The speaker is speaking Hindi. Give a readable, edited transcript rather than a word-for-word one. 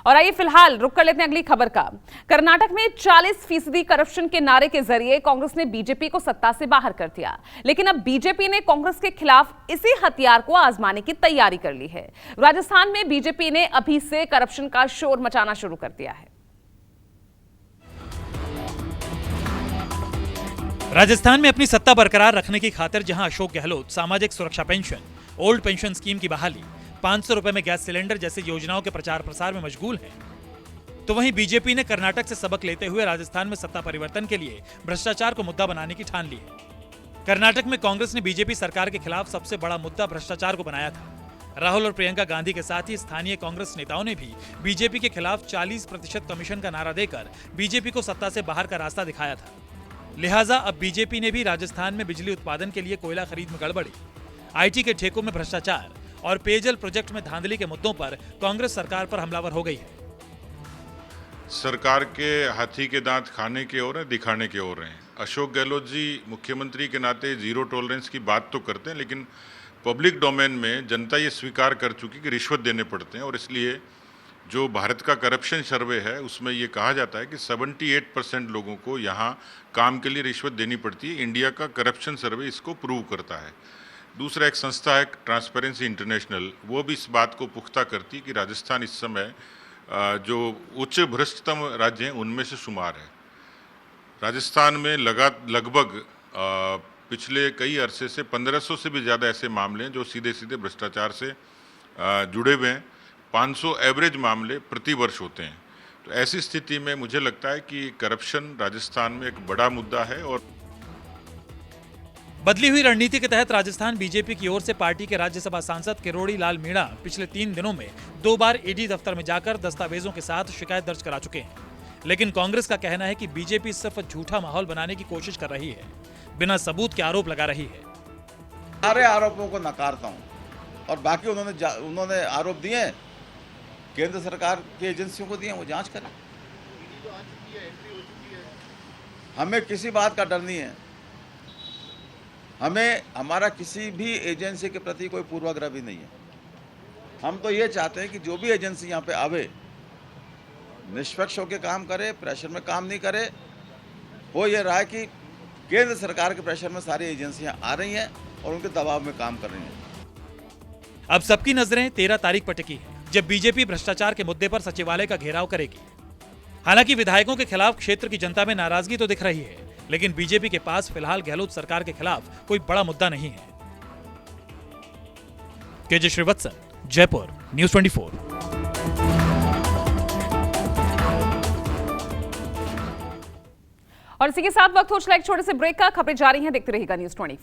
और आइए फिलहाल रुक कर लेते हैं अगली खबर का। कर्नाटक में 40% करप्शन के नारे के जरिए कांग्रेस ने बीजेपी को सत्ता से बाहर कर दिया, लेकिन अब बीजेपी ने कांग्रेस के खिलाफ इसी हथियार को आजमाने की तैयारी कर ली है। राजस्थान में बीजेपी ने अभी से करप्शन का शोर मचाना शुरू कर दिया है। राजस्थान में अपनी सत्ता बरकरार रखने की खातिर जहां अशोक गहलोत सामाजिक सुरक्षा पेंशन, ओल्ड पेंशन स्कीम की बहाली, 500 रुपए में गैस सिलेंडर जैसी योजनाओं के प्रचार प्रसार में मशगूल हैं, तो वहीं बीजेपी ने कर्नाटक से सबक लेते हुए राजस्थान में सत्ता परिवर्तन के लिए भ्रष्टाचार को मुद्दा बनाने की ठान ली है। कर्नाटक में कांग्रेस ने बीजेपी सरकार के खिलाफ सबसे बड़ा मुद्दा भ्रष्टाचार को बनाया था। राहुल और प्रियंका गांधी के साथ ही स्थानीय कांग्रेस नेताओं ने भी बीजेपी के खिलाफ 40% कमीशन का नारा देकर बीजेपी को सत्ता से बाहर का रास्ता दिखाया था। लिहाजा अब बीजेपी ने भी राजस्थान में बिजली उत्पादन के लिए कोयला खरीद में गड़बड़ी, आईटी के ठेकों में भ्रष्टाचार और पेयजल प्रोजेक्ट में धांधली के मुद्दों पर कांग्रेस सरकार पर हमलावर हो गई है। सरकार के हाथी के दांत खाने की ओर है, दिखाने की ओर हैं। अशोक गहलोत जी मुख्यमंत्री के नाते जीरो टॉलरेंस की बात तो करते हैं, लेकिन पब्लिक डोमेन में जनता ये स्वीकार कर चुकी कि रिश्वत देने पड़ते हैं, और इसलिए जो भारत का करप्शन सर्वे है उसमें ये कहा जाता है कि 78% लोगों को यहाँ काम के लिए रिश्वत देनी पड़ती है। इंडिया का करप्शन सर्वे इसको प्रूव करता है। दूसरा एक संस्था है ट्रांसपेरेंसी इंटरनेशनल, वो भी इस बात को पुख्ता करती है कि राजस्थान इस समय जो उच्च भ्रष्टतम राज्य हैं उनमें से शुमार है। राजस्थान में लगभग पिछले कई अरसे से 1500 से भी ज़्यादा ऐसे मामले हैं जो सीधे सीधे भ्रष्टाचार से जुड़े हुए हैं। 500 एवरेज मामले प्रति वर्ष होते हैं। तो ऐसी स्थिति में मुझे लगता है कि करप्शन राजस्थान में एक बड़ा मुद्दा है। और बदली हुई रणनीति के तहत राजस्थान बीजेपी की ओर से पार्टी के राज्यसभा सांसद किरोड़ी लाल मीणा पिछले 3 दिनों में 2 बार ईडी दफ्तर में जाकर दस्तावेजों के साथ शिकायत दर्ज करा चुके हैं। लेकिन कांग्रेस का कहना है कि बीजेपी सिर्फ झूठा माहौल बनाने की कोशिश कर रही है, बिना सबूत के आरोप लगा रही है। सारे आरोपों को नकारता हूं, और बाकी उन्होंने आरोप दिए केंद्र सरकार की एजेंसियों को दिए, वो जांच करें। हमें किसी बात का डर नहीं है। हमें हमारा किसी भी एजेंसी के प्रति कोई पूर्वाग्रह भी नहीं है। हम तो ये चाहते हैं कि जो भी एजेंसी यहाँ पे आवे निष्पक्ष होकर काम करे, प्रेशर में काम नहीं करे। हो ये रहा है कि केंद्र सरकार के प्रेशर में सारी एजेंसियां आ रही हैं और उनके दबाव में काम कर रही हैं। अब सबकी नजरें 13 तारीख पर टिकी है, जब बीजेपी भ्रष्टाचार के मुद्दे पर सचिवालय का घेराव करेगी। हालांकि विधायकों के खिलाफ क्षेत्र की जनता में नाराजगी तो दिख रही है, लेकिन बीजेपी के पास फिलहाल गहलोत सरकार के खिलाफ कोई बड़ा मुद्दा नहीं है। KJ Srivatsan, Jaipur, news 24। और इसी के साथ वक्त हो चला एक छोटे से ब्रेक का। खबरें जारी हैं, देखते रहिएगा न्यूज़ 24।